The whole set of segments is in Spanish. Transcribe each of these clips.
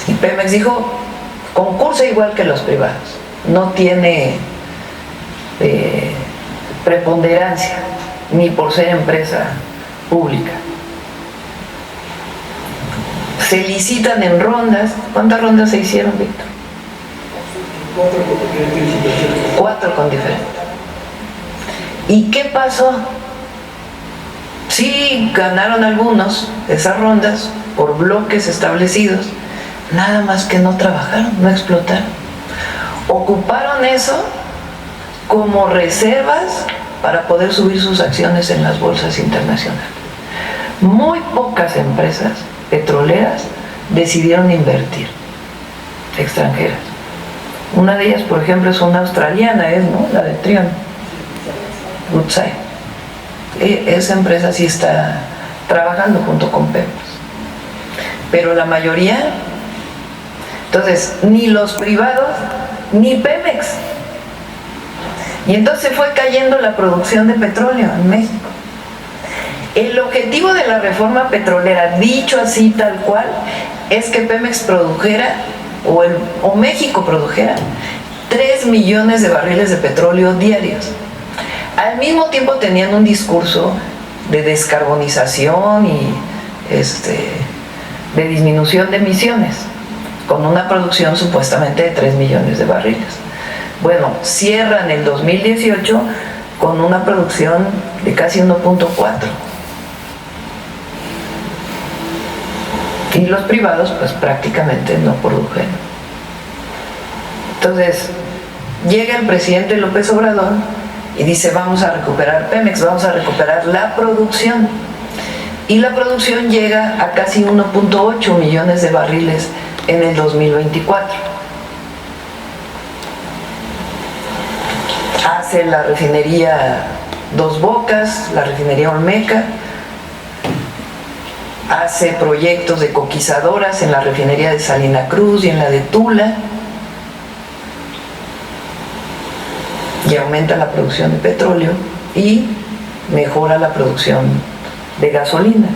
Y Pemex dijo, concursa igual que los privados, no tiene preponderancia, ni por ser empresa pública. Se licitan en rondas. ¿Cuántas rondas se hicieron, Víctor? 4 con diferentes. ¿Y qué pasó? Sí, ganaron algunos de esas rondas por bloques establecidos, nada más que no trabajaron, no explotaron. Ocuparon eso como reservas para poder subir sus acciones en las bolsas internacionales. Muy pocas empresas petroleras decidieron invertir, extranjeras. Una de ellas, por ejemplo, es una australiana, ¿no? La de Trion, Woodside. Esa empresa sí está trabajando junto con Pemex. Pero la mayoría, entonces, ni los privados, ni Pemex. Y entonces fue cayendo la producción de petróleo en México. El objetivo de la reforma petrolera, dicho así tal cual, es que Pemex produjera, o México produjera, 3 millones de barriles de petróleo diarios. Al mismo tiempo tenían un discurso de descarbonización y de disminución de emisiones, con una producción supuestamente de 3 millones de barriles. Bueno, cierran el 2018 con una producción de casi 1.4. Y los privados pues prácticamente no produjeron. Entonces llega el presidente López Obrador y dice, vamos a recuperar Pemex, vamos a recuperar la producción. Y la producción llega a casi 1.8 millones de barriles en el 2024. Hace la refinería Dos Bocas, la refinería Olmeca, hace proyectos de coquizadoras en la refinería de Salina Cruz y en la de Tula, y aumenta la producción de petróleo y mejora la producción de gasolinas.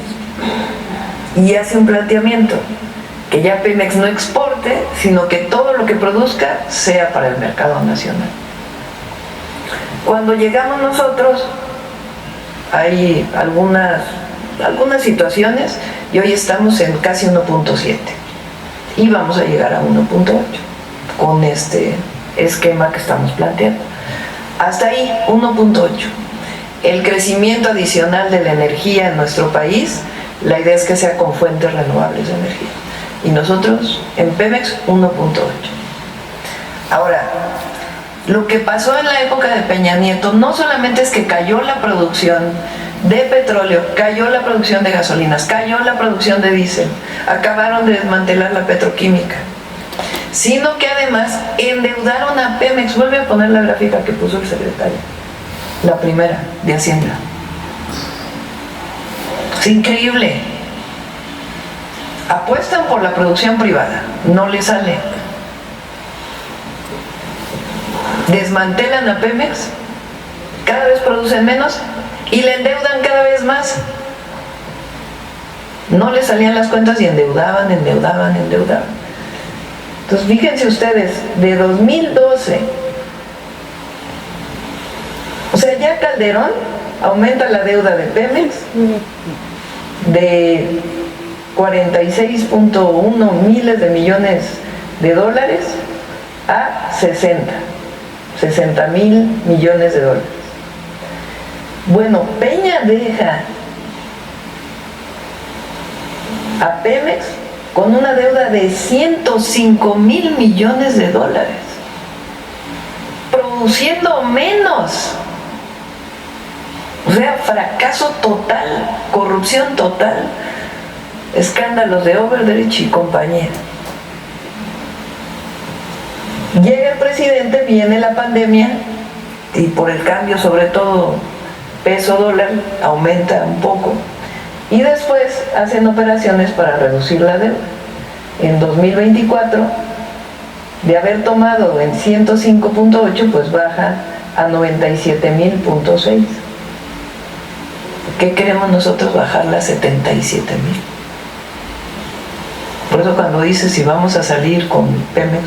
Y hace un planteamiento, que ya Pemex no exporte, sino que todo lo que produzca sea para el mercado nacional. Cuando llegamos nosotros, hay algunas situaciones, y hoy estamos en casi 1.7 y vamos a llegar a 1.8 con este esquema que estamos planteando. Hasta ahí, 1.8. El crecimiento adicional de la energía en nuestro país, la idea es que sea con fuentes renovables de energía. Y nosotros, en Pemex, 1.8. Ahora, lo que pasó en la época de Peña Nieto no solamente es que cayó la producción de petróleo, cayó la producción de gasolinas, cayó la producción de diésel, acabaron de desmantelar la petroquímica, sino que además endeudaron a Pemex. Vuelve a poner la gráfica que puso el secretario, la primera, de Hacienda. Es increíble. Apuestan por la producción privada, no les sale. Desmantelan a Pemex, cada vez producen menos y le endeudan cada vez más. No les salían las cuentas y endeudaban. Entonces fíjense ustedes, de 2012, o sea, ya Calderón aumenta la deuda de Pemex de 46.1 miles de millones de dólares a 60 mil millones de dólares. Bueno, Peña deja a Pemex con una deuda de 105 mil millones de dólares, produciendo menos. O sea, fracaso total, corrupción total, escándalos de Overdrecht y compañía. Llega el presidente, viene la pandemia y por el cambio, sobre todo peso dólar, aumenta un poco y después hacen operaciones para reducir la deuda. En 2024, de haber tomado en 105.8, pues baja a 97.000.6. ¿Qué queremos nosotros? Bajarla a 77.000. Por eso cuando dice si vamos a salir con Pemex,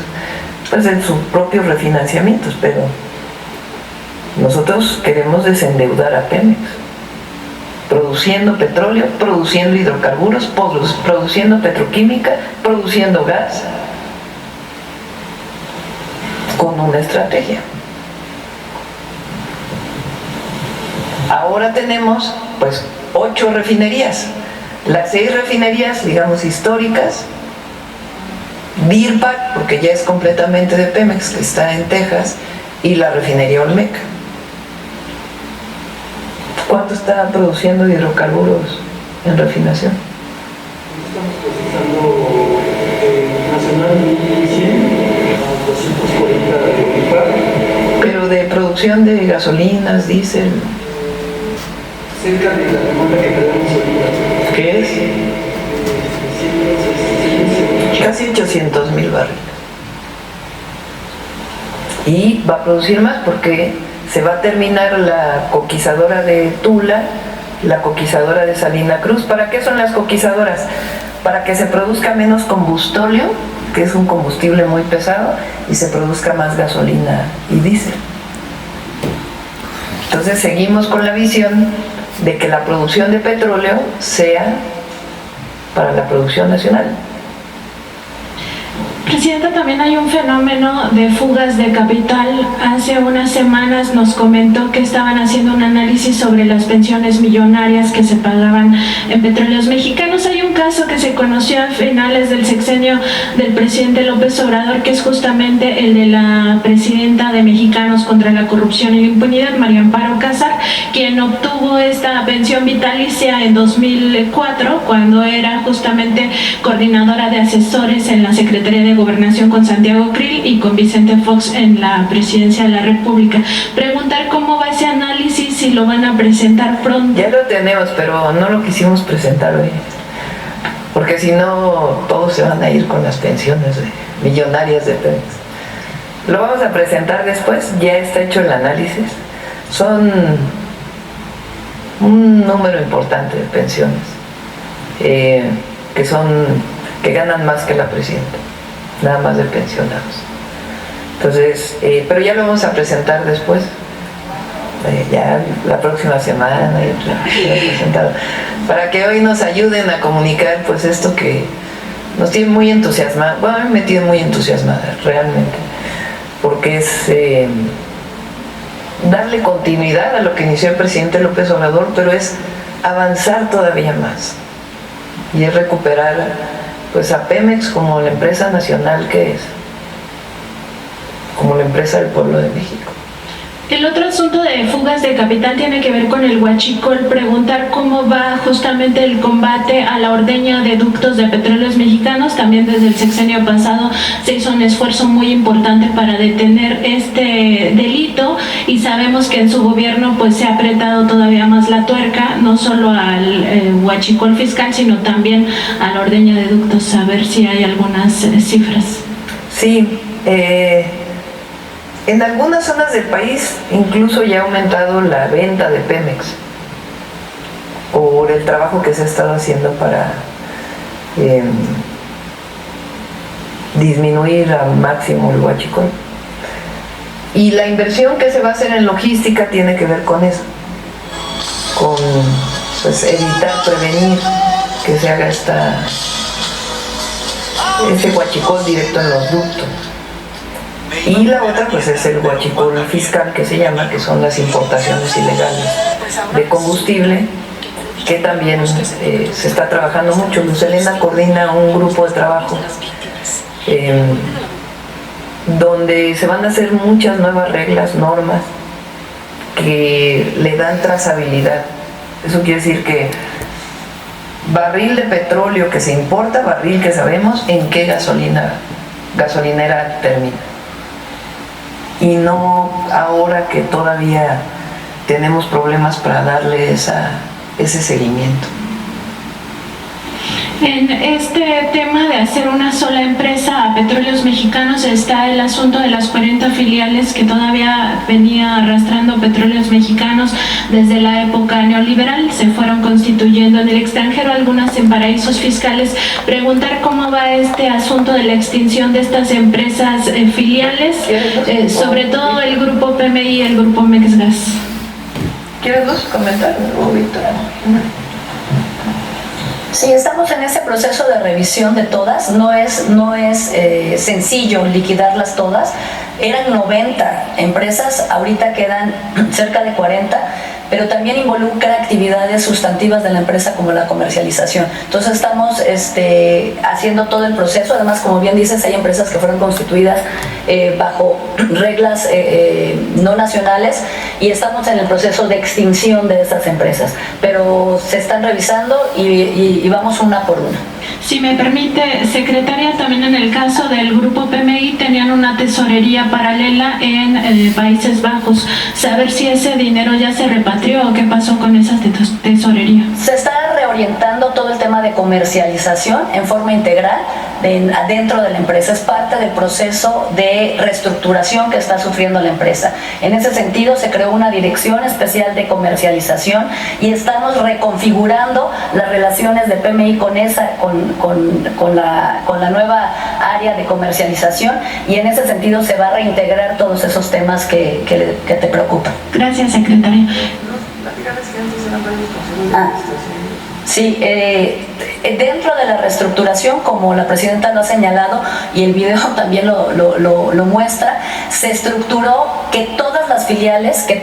pues en sus propios refinanciamientos, pero nosotros queremos desendeudar a Pemex, produciendo petróleo, produciendo hidrocarburos, produciendo petroquímica, produciendo gas, con una estrategia. Ahora tenemos pues 8 refinerías, las 6 refinerías, digamos, históricas, Deer Park, porque ya es completamente de Pemex, que está en Texas, y la refinería Olmeca. ¿Cuánto está produciendo hidrocarburos en refinación? Estamos procesando nacional 1100 a 240 de par. Pero de producción de gasolinas, diésel. Cerca de la demanda que tenemos ahorita. ¿Qué es? Casi 800,000 barriles. Y va a producir más porque se va a terminar la coquizadora de Tula, la coquizadora de Salina Cruz. ¿Para qué son las coquizadoras? Para que se produzca menos combustóleo, que es un combustible muy pesado, y se produzca más gasolina y diésel. Entonces seguimos con la visión de que la producción de petróleo sea para la producción nacional. Presidenta, también hay un fenómeno de fugas de capital. Hace unas semanas nos comentó que estaban haciendo un análisis sobre las pensiones millonarias que se pagaban en Petróleos Mexicanos. Hay un caso que se conoció a finales del sexenio del presidente López Obrador, que es justamente el de la presidenta de Mexicanos contra la Corrupción y la Impunidad, María Amparo Casar, quien obtuvo esta pensión vitalicia en 2004, cuando era justamente coordinadora de asesores en la Secretaría de Gobernación con Santiago Krill y con Vicente Fox en la Presidencia de la República. Preguntar cómo va ese análisis, si lo van a presentar pronto. Ya lo tenemos, pero no lo quisimos presentar hoy, porque si no todos se van a ir con las pensiones millonarias de Pemex. Lo vamos a presentar después, ya está hecho el análisis. Son un número importante de pensiones que ganan más que la presidenta, nada más de pensionados. Entonces, pero ya lo vamos a presentar después, ya la próxima semana, para que hoy nos ayuden a comunicar pues esto que nos tiene muy entusiasmados. Bueno, a mí me tiene muy entusiasmada realmente, porque es darle continuidad a lo que inició el presidente López Obrador, pero es avanzar todavía más, y es recuperar pues a Pemex como la empresa nacional que es, como la empresa del pueblo de México. El otro asunto de fugas de capital tiene que ver con el huachicol. Preguntar cómo va justamente el combate a la ordeña de ductos de Petróleos Mexicanos. También desde el sexenio pasado se hizo un esfuerzo muy importante para detener este delito, y sabemos que en su gobierno pues se ha apretado todavía más la tuerca, no solo al huachicol fiscal, sino también a la ordeña de ductos. A ver si hay algunas cifras. Sí, en algunas zonas del país incluso ya ha aumentado la venta de Pemex por el trabajo que se ha estado haciendo para disminuir al máximo el huachicol. Y la inversión que se va a hacer en logística tiene que ver con eso, con pues, evitar, prevenir que se haga este huachicol directo en los ductos. Y la otra pues es el huachicol fiscal, que se llama, que son las importaciones ilegales de combustible, que también se está trabajando mucho. Luz Helena coordina un grupo de trabajo donde se van a hacer muchas nuevas reglas, normas que le dan trazabilidad. Eso quiere decir que barril de petróleo que se importa, barril que sabemos en qué gasolinera termina. Y no ahora que todavía tenemos problemas para darle ese seguimiento. En este tema de hacer una sola empresa, Petróleos Mexicanos está el asunto de las 40 filiales que todavía venía arrastrando Petróleos Mexicanos desde la época neoliberal. Se fueron constituyendo en el extranjero, algunas en paraísos fiscales. Preguntar cómo va este asunto de la extinción de estas empresas filiales, sobre todo el grupo PMI y el grupo Mexgas. ¿Quieres dos comentar, Víctor? Sí, estamos en ese proceso de revisión de todas. No es sencillo liquidarlas todas. Eran 90 empresas, ahorita quedan cerca de 40, pero también involucra actividades sustantivas de la empresa como la comercialización. Entonces estamos haciendo todo el proceso. Además, como bien dices, hay empresas que fueron constituidas bajo reglas no nacionales y estamos en el proceso de extinción de estas empresas, pero se están revisando y vamos una por una. Si me permite, secretaria, también en el caso del grupo PMI tenían una tesorería paralela en Países Bajos. Saber si ese dinero ya se repatrió o qué pasó con esa tesorería. Se está reorientando todo el tema de comercialización en forma integral dentro de la empresa. Es parte del proceso de reestructuración que está sufriendo la empresa. En ese sentido, se creó una dirección especial de comercialización y estamos reconfigurando las relaciones de PMI con la nueva área de comercialización, y en ese sentido se va a reintegrar todos esos temas que te preocupan. Gracias, secretaria. Sí, dentro de la reestructuración, como la presidenta lo ha señalado y el video también lo muestra, se estructuró que todas las filiales que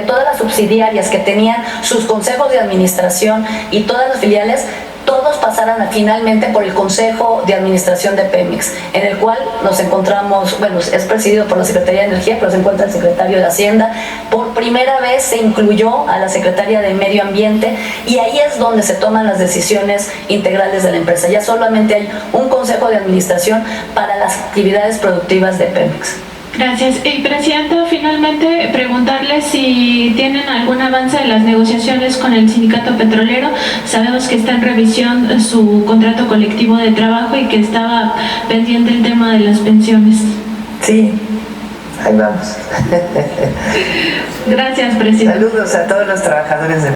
todas las subsidiarias que tenían sus consejos de administración y todas las filiales, todos pasaran finalmente por el Consejo de Administración de Pemex, en el cual nos encontramos, es presidido por la Secretaría de Energía, pero se encuentra el Secretario de Hacienda. Por primera vez se incluyó a la Secretaria de Medio Ambiente y ahí es donde se toman las decisiones integrales de la empresa. Ya solamente hay un Consejo de Administración para las actividades productivas de Pemex. Gracias. Y Presidenta, finalmente preguntarle si tienen algún avance de las negociaciones con el sindicato petrolero. Sabemos que está en revisión su contrato colectivo de trabajo y que estaba pendiente el tema de las pensiones. Sí, ahí vamos. Gracias, Presidenta. Saludos a todos los trabajadores de...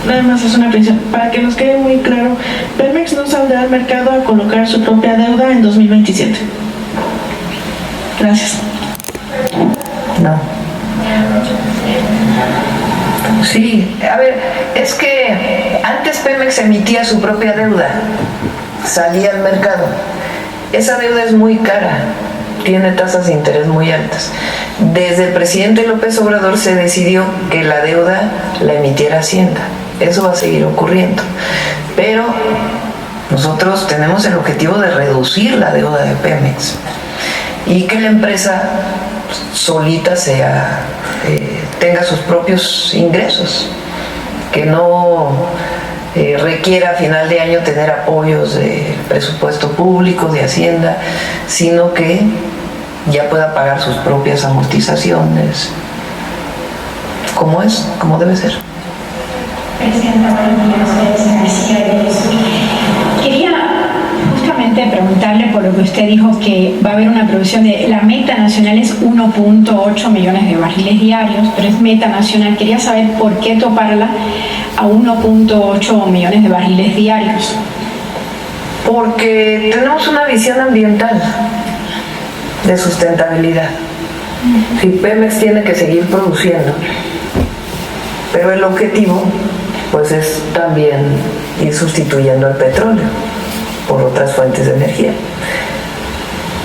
Nada más es una petición. Para que nos quede muy claro, Pemex no saldrá al mercado a colocar su propia deuda en 2027. Gracias. No. Sí, a ver, es que antes Pemex emitía su propia deuda, salía al mercado. Esa deuda es muy cara, tiene tasas de interés muy altas. Desde el presidente López Obrador se decidió que la deuda la emitiera Hacienda. Eso va a seguir ocurriendo. Pero nosotros tenemos el objetivo de reducir la deuda de Pemex y que la empresa solita tenga sus propios ingresos, que no requiera a final de año tener apoyos del presupuesto público, de Hacienda, sino que ya pueda pagar sus propias amortizaciones, como debe ser. Presidenta, quería justamente preguntarle por lo que usted dijo, que va a haber una producción la meta nacional es 1.8 millones de barriles diarios, pero es meta nacional. Quería saber por qué toparla a 1.8 millones de barriles diarios. Porque tenemos una visión ambiental de sustentabilidad. Si Pemex tiene que seguir produciendo, pero el objetivo pues es también ir sustituyendo el petróleo por otras fuentes de energía.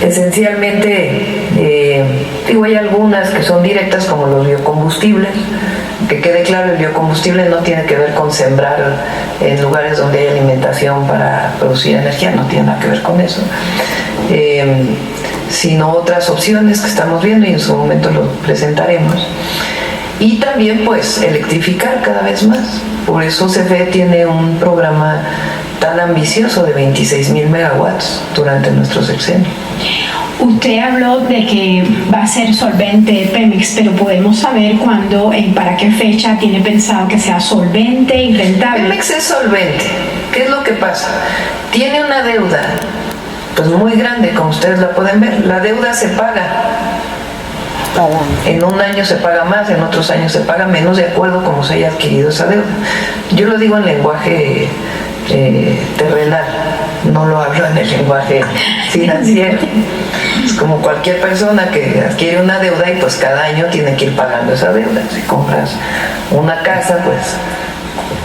Esencialmente, hay algunas que son directas, como los biocombustibles. Que quede claro, el biocombustible no tiene que ver con sembrar en lugares donde hay alimentación para producir energía, no tiene nada que ver con eso, sino otras opciones que estamos viendo y en su momento lo presentaremos. Y también pues electrificar cada vez más. Por eso CFE tiene un programa tan ambicioso de 26,000 megawatts durante nuestro sexenio. Usted habló de que va a ser solvente Pemex, pero podemos saber cuándo, para qué fecha tiene pensado que sea solvente y rentable. Pemex es solvente. ¿Qué es lo que pasa? Tiene una deuda pues muy grande, como ustedes la pueden ver. La deuda se paga. En un año se paga más, en otros años se paga menos, de acuerdo a cómo se haya adquirido esa deuda. Yo lo digo en lenguaje terrenal, no lo hablo en el lenguaje financiero. Es como cualquier persona que adquiere una deuda y pues cada año tiene que ir pagando esa deuda. Si compras una casa, pues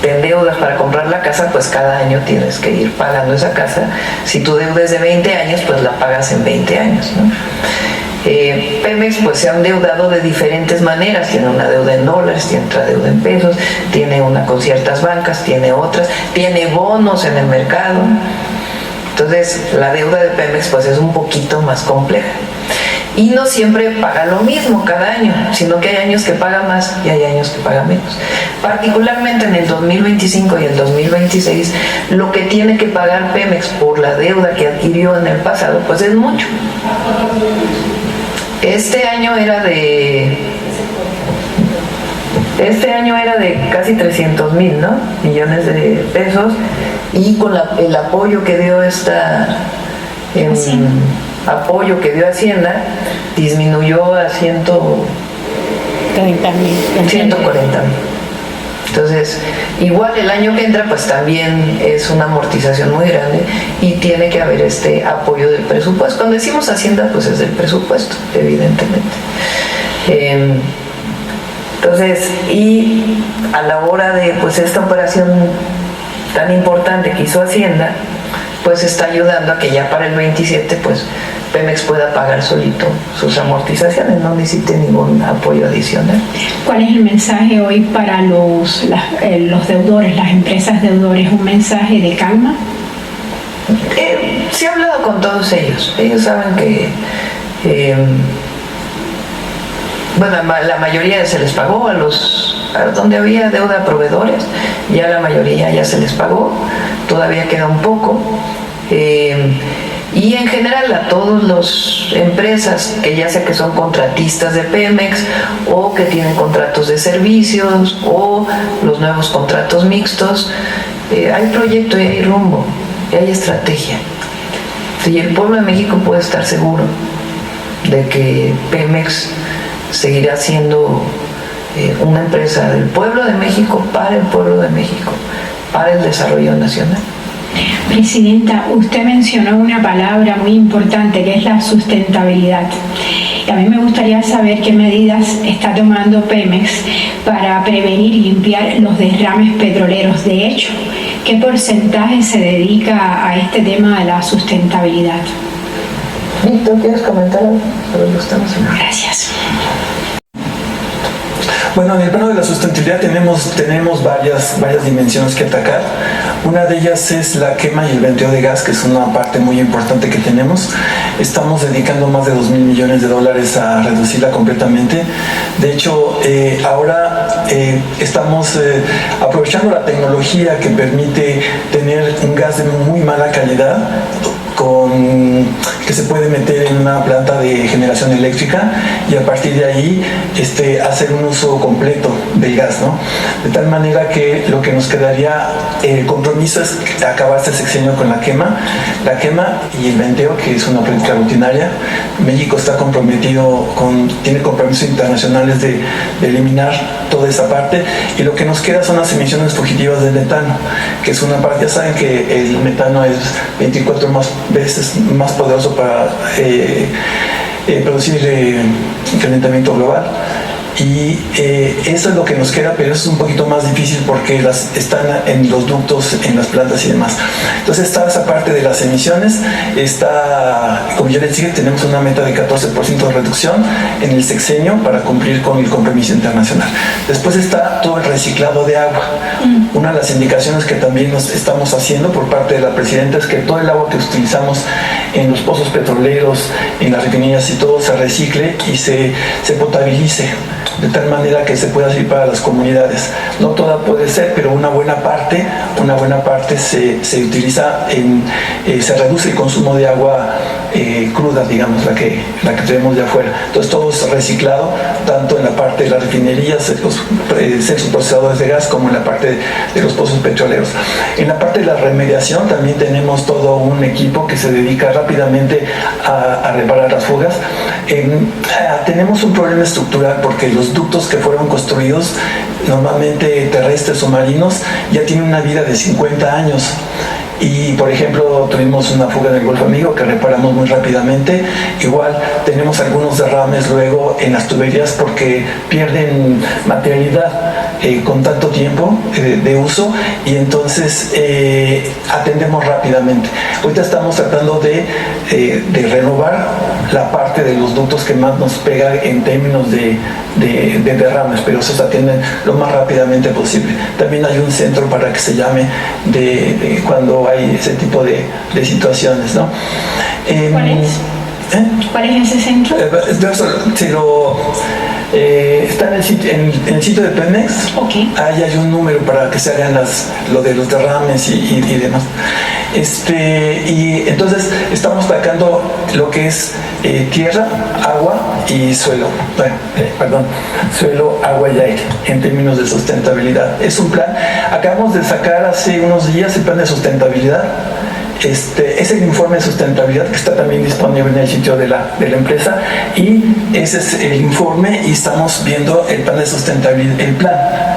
te endeudas para comprar la casa, pues cada año tienes que ir pagando esa casa. Si tu deuda es de 20 años, pues la pagas en 20 años, ¿no? Pemex pues se ha endeudado de diferentes maneras, tiene una deuda en dólares, tiene otra deuda en pesos, tiene una con ciertas bancas, tiene otras, tiene bonos en el mercado. Entonces la deuda de Pemex pues es un poquito más compleja y no siempre paga lo mismo cada año, sino que hay años que paga más y hay años que paga menos. Particularmente en el 2025 y el 2026 lo que tiene que pagar Pemex por la deuda que adquirió en el pasado pues es mucho. Este año era de casi 300,000, ¿no? millones de pesos, y con el apoyo que dio apoyo que dio Hacienda disminuyó a 140,000. Entonces, igual el año que entra pues también es una amortización muy grande y tiene que haber este apoyo del presupuesto. Cuando decimos Hacienda pues es del presupuesto, evidentemente. Entonces, y a la hora de pues esta operación tan importante que hizo Hacienda, pues está ayudando a que ya para el 27 pues Pemex pueda pagar solito sus amortizaciones, no necesite ningún apoyo adicional. ¿Cuál es el mensaje hoy para los deudores, las empresas deudores? ¿Un mensaje de calma? Sí he hablado con todos ellos. Ellos saben que la mayoría se les pagó a donde había deuda a proveedores, ya la mayoría ya se les pagó, todavía queda un poco. Y en general a todas las empresas que ya sea que son contratistas de Pemex o que tienen contratos de servicios o los nuevos contratos mixtos, hay proyecto y hay rumbo y hay estrategia. Y el pueblo de México puede estar seguro de que Pemex seguirá siendo una empresa del pueblo de México, para el pueblo de México, para el desarrollo nacional. Presidenta, usted mencionó una palabra muy importante que es la sustentabilidad. Y a mí me gustaría saber qué medidas está tomando Pemex para prevenir y limpiar los derrames petroleros. De hecho, ¿qué porcentaje se dedica a este tema de la sustentabilidad? Víctor, ¿quieres comentar algo sobre los temas? Gracias. Bueno, en el plano de la sustentabilidad tenemos varias dimensiones que atacar. Una de ellas es la quema y el venteo de gas, que es una parte muy importante que tenemos. Estamos dedicando más de $2,000 millones a reducirla completamente. De hecho, ahora estamos aprovechando la tecnología que permite tener un gas de muy mala calidad, que se puede meter en una planta de generación eléctrica y a partir de ahí hacer un uso completo del gas, ¿no? De tal manera que lo que nos quedaría, el compromiso es acabar este sexenio con la quema y el venteo, que es una política rutinaria. México está comprometido tiene compromisos internacionales de eliminar toda esa parte, y lo que nos queda son las emisiones fugitivas del metano, que es una parte. Ya saben que el metano es 24 veces más poderoso para producir calentamiento global, y eso es lo que nos queda, pero eso es un poquito más difícil porque están en los ductos, en las plantas y demás. Entonces está esa parte de las emisiones, como ya les dije, tenemos una meta de 14% de reducción en el sexenio para cumplir con el compromiso internacional. Después está todo el reciclado de agua. Una de las indicaciones que también nos estamos haciendo por parte de la presidenta es que todo el agua que utilizamos en los pozos petroleros, en las refinerías y todo, se recicle y se potabilice. de tal manera que se pueda servir para las comunidades. No toda puede ser, pero una buena parte se utiliza se reduce el consumo de agua cruda, digamos, la que tenemos de afuera. Entonces todo es reciclado, tanto en la parte de las refinerías, los centros procesadores de gas, como en la parte de los pozos petroleros. En la parte de la remediación también tenemos todo un equipo que se dedica rápidamente a reparar las fugas. Tenemos un problema estructural porque los ductos que fueron construidos, normalmente terrestres o marinos, ya tienen una vida de 50 años. Y por ejemplo tuvimos una fuga en el Golfo Amigo que reparamos muy rápidamente. Igual tenemos algunos derrames luego en las tuberías porque pierden materialidad con tanto tiempo de uso, y entonces atendemos rápidamente. Ahorita estamos tratando de renovar la parte de los ductos que más nos pega en términos de derrames, pero esos se atienden lo más rápidamente posible. También hay un centro para que se llame de cuando hay ese tipo de situaciones, ¿no? ¿Cuál es? ¿Cuál es ese centro? Está en el sitio de Pemex. Okay. Ahí hay un número para que se hagan lo de los derrames y demás. Y entonces estamos sacando lo que es tierra, agua y suelo. Suelo, agua y aire en términos de sustentabilidad. Es un plan. Acabamos de sacar hace unos días el plan de sustentabilidad. Es el informe de sustentabilidad que está también disponible en el sitio de la empresa, y ese es el informe, y estamos viendo el plan de sustentabilidad,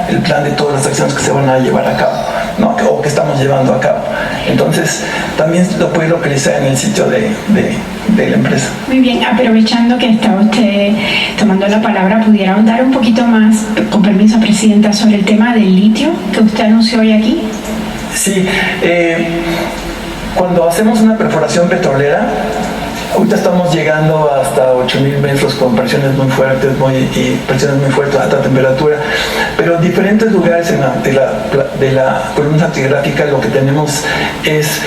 el plan de todas las acciones que se van a llevar a cabo, ¿no? O que estamos llevando a cabo. Entonces también lo puede localizar en el sitio de la empresa. Muy bien, aprovechando que está usted tomando la palabra, ¿pudiera ahondar un poquito más, con permiso, Presidenta, sobre el tema del litio que usted anunció hoy aquí? Sí, cuando hacemos una perforación petrolera, ahorita estamos llegando hasta 8.000 metros con presiones muy fuertes, a alta temperatura, pero en diferentes lugares de la columna estratigráfica lo que tenemos es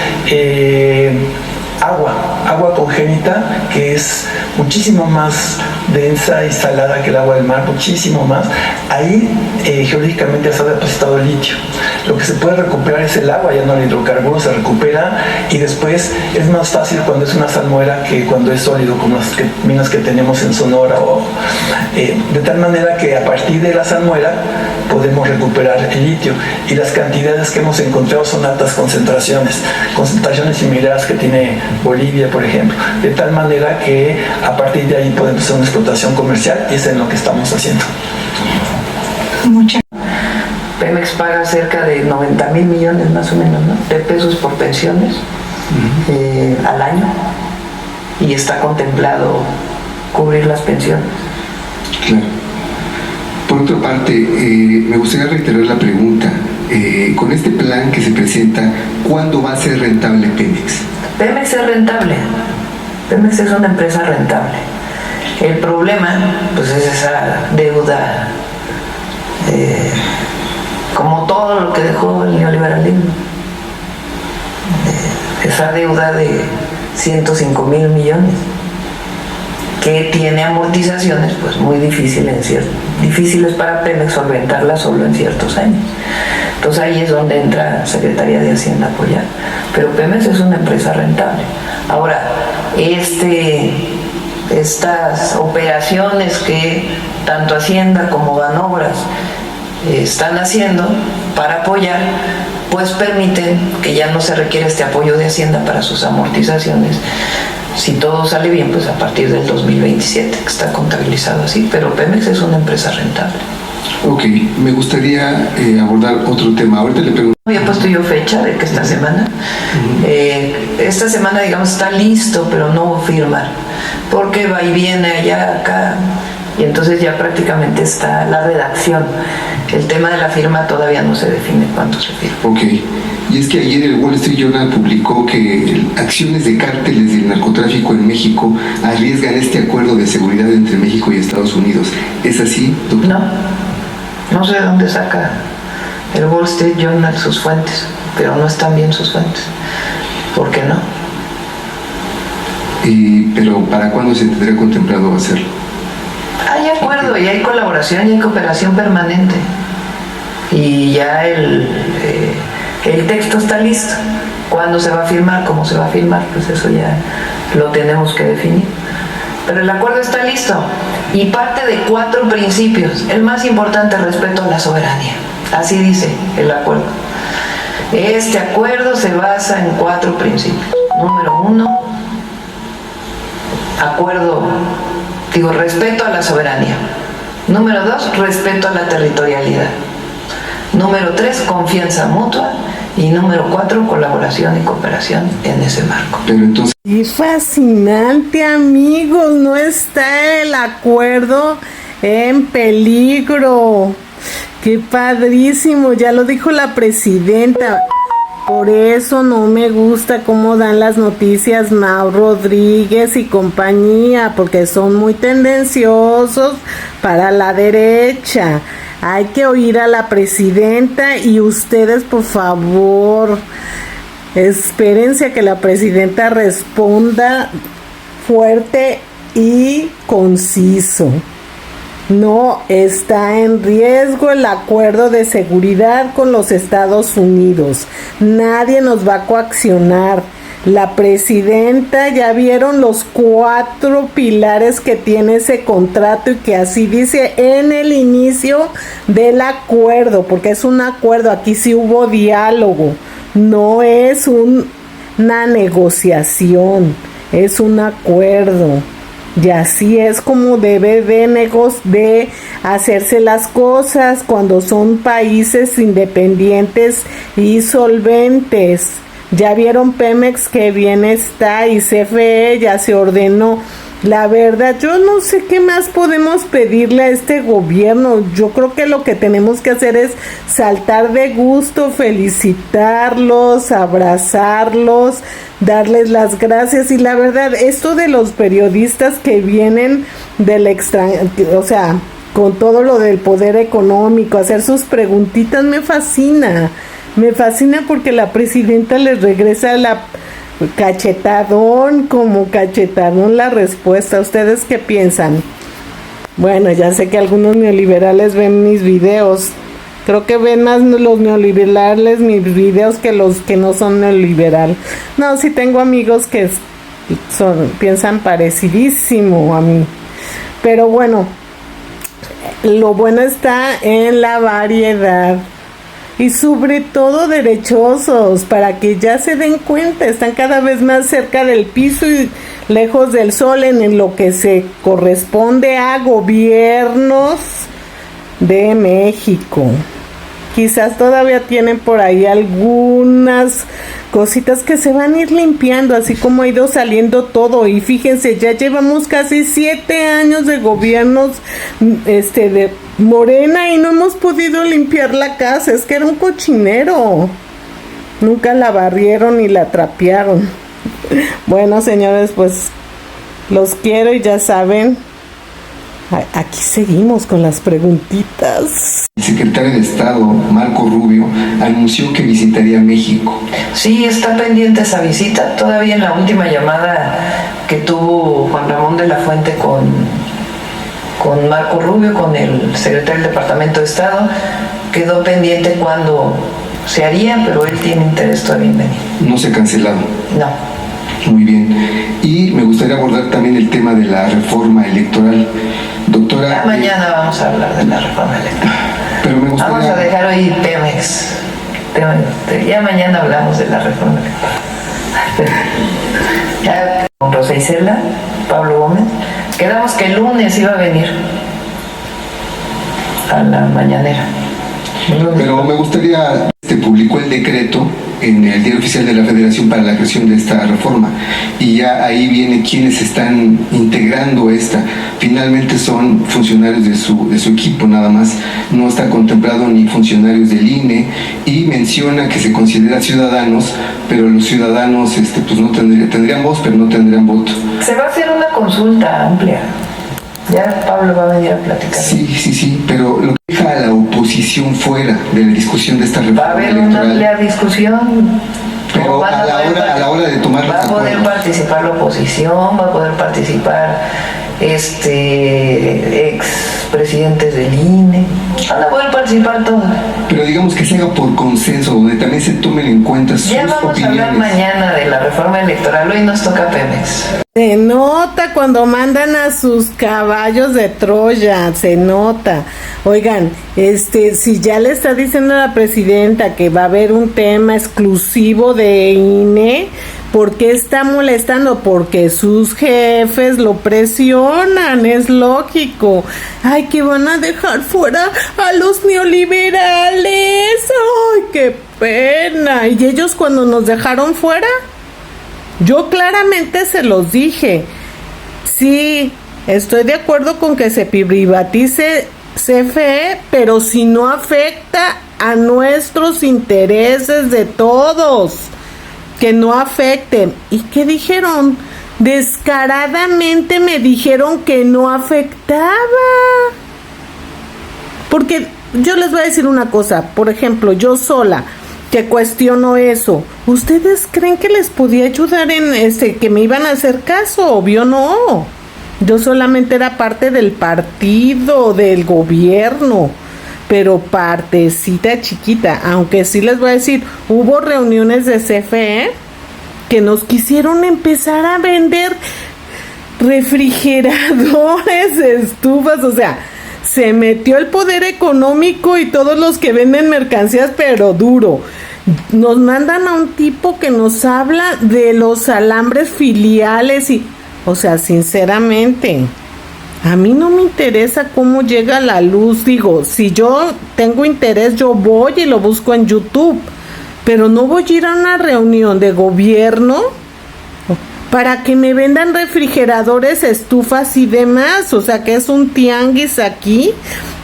agua congénita, que es muchísimo más densa y salada que el agua del mar, muchísimo más. Ahí geológicamente está depositado el litio. Lo que se puede recuperar es el agua, ya no el hidrocarburo, se recupera, y después es más fácil cuando es una salmuera que cuando es sólido, como las minas que tenemos en Sonora, de tal manera que a partir de la salmuera podemos recuperar el litio, y las cantidades que hemos encontrado son altas concentraciones similares que tiene Bolivia, por ejemplo, de tal manera que a partir de ahí podemos hacer una explotación comercial, y es en lo que estamos haciendo. Pemex paga cerca de 90,000 millones más o menos, ¿no?, de pesos por pensiones al año, y está contemplado cubrir las pensiones. Claro. Por otra parte, me gustaría reiterar la pregunta. Con este plan que se presenta, ¿cuándo va a ser rentable Pemex? Pemex es rentable. Pemex es una empresa rentable. El problema, pues, es esa deuda, como todo lo que dejó el neoliberalismo. Esa deuda de 105,000 millones, que tiene amortizaciones pues muy difíciles para Pemex solventarla solo en ciertos años. Entonces ahí es donde entra Secretaría de Hacienda a apoyar. Pero Pemex es una empresa rentable. Ahora, estas operaciones que tanto Hacienda como Banobras están haciendo para apoyar, pues permiten que ya no se requiere este apoyo de Hacienda para sus amortizaciones. Si todo sale bien, pues a partir del 2027, que está contabilizado así, pero Pemex es una empresa rentable. Ok, me gustaría abordar otro tema. Ahorita le pregunto. Había puesto yo fecha de que esta semana, esta semana, digamos, está listo, pero no firmar, porque va y viene allá, acá, y entonces ya prácticamente está la redacción. El tema de la firma todavía no se define cuándo se firma. Ok, y es que ayer el Wall Street Journal publicó que acciones de cárteles del narcotráfico en México arriesgan este acuerdo de seguridad entre México y Estados Unidos. ¿Es así, doctor? No sé de dónde saca el Wall Street Journal sus fuentes, pero no están bien sus fuentes. ¿Por qué no? Pero ¿para cuándo se tendría contemplado hacerlo? Hay acuerdos acuerdo y hay colaboración y hay cooperación permanente. Y ya el texto está listo. ¿Cuándo se va a firmar? ¿Cómo se va a firmar? Pues eso ya lo tenemos que definir. Pero el acuerdo está listo y parte de 4 principios. El más importante, respeto a la soberanía. Así dice el acuerdo. Este acuerdo se basa en 4 principios. Número 1, respeto a la soberanía. Número 2, respeto a la territorialidad. Número 3, confianza mutua. Y número 4, colaboración y cooperación en ese marco. Pero entonces... ¡Qué fascinante, amigos! No está el acuerdo en peligro. ¡Qué padrísimo! Ya lo dijo la presidenta. Por eso no me gusta cómo dan las noticias Mau Rodríguez y compañía, porque son muy tendenciosos para la derecha. Hay que oír a la presidenta y ustedes, por favor, espérense a que la presidenta responda fuerte y conciso. No está en riesgo el acuerdo de seguridad con los Estados Unidos. Nadie nos va a coaccionar. La presidenta, ya vieron los 4 pilares que tiene ese contrato y que así dice en el inicio del acuerdo, porque es un acuerdo, aquí sí hubo diálogo, no es una negociación, es un acuerdo. Y así es como debe de hacerse las cosas cuando son países independientes y solventes. Ya vieron Pemex que bien está y CFE ya se ordenó. La verdad, yo no sé qué más podemos pedirle a este gobierno. Yo creo que lo que tenemos que hacer es saltar de gusto, felicitarlos, abrazarlos, darles las gracias. Y la verdad, esto de los periodistas que vienen del extranjero, o sea, con todo lo del poder económico, hacer sus preguntitas, me fascina. Me fascina porque la presidenta les regresa la como cachetadón la respuesta. ¿Ustedes qué piensan? Bueno, ya sé que algunos neoliberales ven mis videos. Creo que ven más los neoliberales mis videos que los que no son neoliberal. No, sí tengo amigos que piensan parecidísimo a mí. Pero bueno, lo bueno está en la variedad. Y sobre todo derechosos, para que ya se den cuenta, están cada vez más cerca del piso y lejos del sol en lo que se corresponde a gobiernos de México. Quizás todavía tienen por ahí algunas cositas que se van a ir limpiando, así como ha ido saliendo todo. Y fíjense, ya llevamos casi 7 años de gobiernos de Morena y no hemos podido limpiar la casa. Es que era un cochinero. Nunca la barrieron ni la trapearon. Bueno, señores, pues los quiero y ya saben, aquí seguimos con las preguntitas. El secretario de Estado, Marco Rubio, anunció que visitaría México. Sí, está pendiente esa visita. Todavía en la última llamada que tuvo Juan Ramón de la Fuente con Marco Rubio, con el secretario del Departamento de Estado, quedó pendiente cuándo se haría, pero él tiene interés todavía en venir. ¿No se ha cancelado? No. Muy bien. Y me gustaría abordar también el tema de la reforma electoral. Doctora... Ya mañana vamos a hablar de la reforma electoral. Pero me gustaría... Vamos a dejar hoy Pemex. Ya mañana hablamos de la reforma electoral. Ya con Rosa Isela, Pablo Gómez, quedamos que el lunes iba a venir a la mañanera. Pero me gustaría, publicó el decreto en el Diario Oficial de la Federación para la creación de esta reforma y ya ahí viene quienes están integrando esta. Finalmente son funcionarios de su equipo nada más, no está contemplado ni funcionarios del INE, y menciona que se considera ciudadanos, pero los ciudadanos pues no tendrían voz, pero no tendrían voto. Se va a hacer una consulta amplia. Ya Pablo va a venir a platicar. Sí, pero lo que deja a la oposición fuera de la discusión de esta reforma va a haber electoral. Una amplia discusión. Pero a la hora de tomar va a poder participar la oposición, va a poder participar expresidentes del INE, van a poder participar todos. Pero digamos que se haga por consenso, donde también se tomen en cuenta sus Ya vamos opiniones. a hablar mañana de la reforma electoral, hoy nos toca Pemex. Se nota cuando mandan a sus caballos de Troya, se nota. Oigan, si ya le está diciendo a la presidenta que va a haber un tema exclusivo de INE, ¿por qué está molestando? Porque sus jefes lo presionan, es lógico. Ay, que van a dejar fuera a los neoliberales. Ay, qué pena. ¿Y ellos cuando nos dejaron fuera? Yo claramente se los dije. Sí, estoy de acuerdo con que se privatice CFE, pero si no afecta a nuestros intereses de todos, que no afecten. ¿Y qué dijeron? Descaradamente me dijeron que no afectaba. Porque yo les voy a decir una cosa, por ejemplo, yo sola que cuestiono eso, ¿ustedes creen que les podía ayudar en que me iban a hacer caso? Obvio no. Yo solamente era parte del partido, del gobierno, pero partecita chiquita, aunque sí les voy a decir, hubo reuniones de CFE que nos quisieron empezar a vender refrigeradores, estufas, o sea, se metió el poder económico y todos los que venden mercancías, pero duro. Nos mandan a un tipo que nos habla de los alambres filiales y, o sea, sinceramente, a mí no me interesa cómo llega la luz. Digo, si yo tengo interés, yo voy y lo busco en YouTube, pero no voy a ir a una reunión de gobierno para que me vendan refrigeradores, estufas y demás. O sea, que es un tianguis aquí.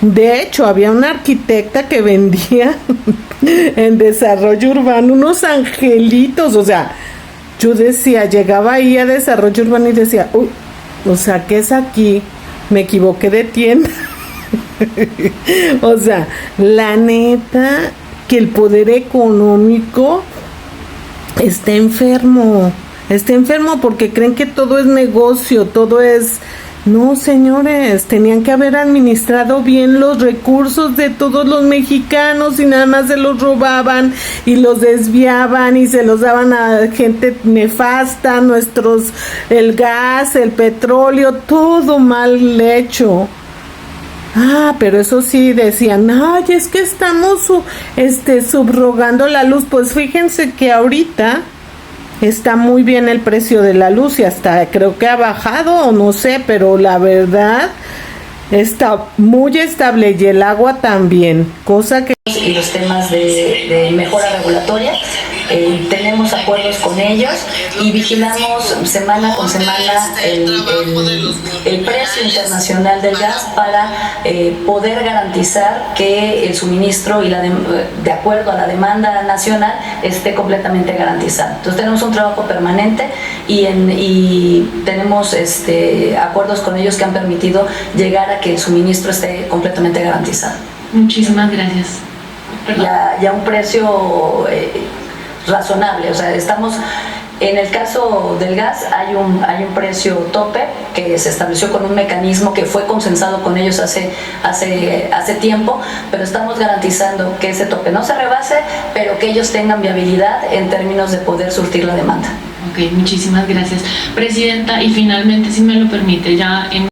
De hecho, había una arquitecta que vendía en desarrollo urbano unos angelitos. O sea, yo decía, llegaba ahí a desarrollo urbano y decía, uy, o sea, ¿qué es aquí? Me equivoqué de tienda. O sea, la neta, que el poder económico está enfermo. Está enfermo porque creen que todo es negocio, todo es... No, señores, tenían que haber administrado bien los recursos de todos los mexicanos y nada más se los robaban y los desviaban y se los daban a gente nefasta, el gas, el petróleo, todo mal hecho. Ah, pero eso sí decían, ay, es que estamos subrogando la luz. Pues fíjense que ahorita está muy bien el precio de la luz y hasta creo que ha bajado o no sé, pero la verdad está muy estable y el agua también, cosa que... Y los temas de mejora regulatoria, tenemos acuerdos con ellos y vigilamos semana con semana el precio internacional del gas para poder garantizar que el suministro y de acuerdo a la demanda nacional esté completamente garantizado. Entonces tenemos un trabajo permanente y tenemos acuerdos con ellos que han permitido llegar a que el suministro esté completamente garantizado. Muchísimas gracias. Y a un precio razonable. O sea, estamos en el caso del gas, hay un precio tope que se estableció con un mecanismo que fue consensado con ellos hace tiempo, pero estamos garantizando que ese tope no se rebase, pero que ellos tengan viabilidad en términos de poder surtir la demanda. Ok, muchísimas gracias, Presidenta, y finalmente, si me lo permite, ya en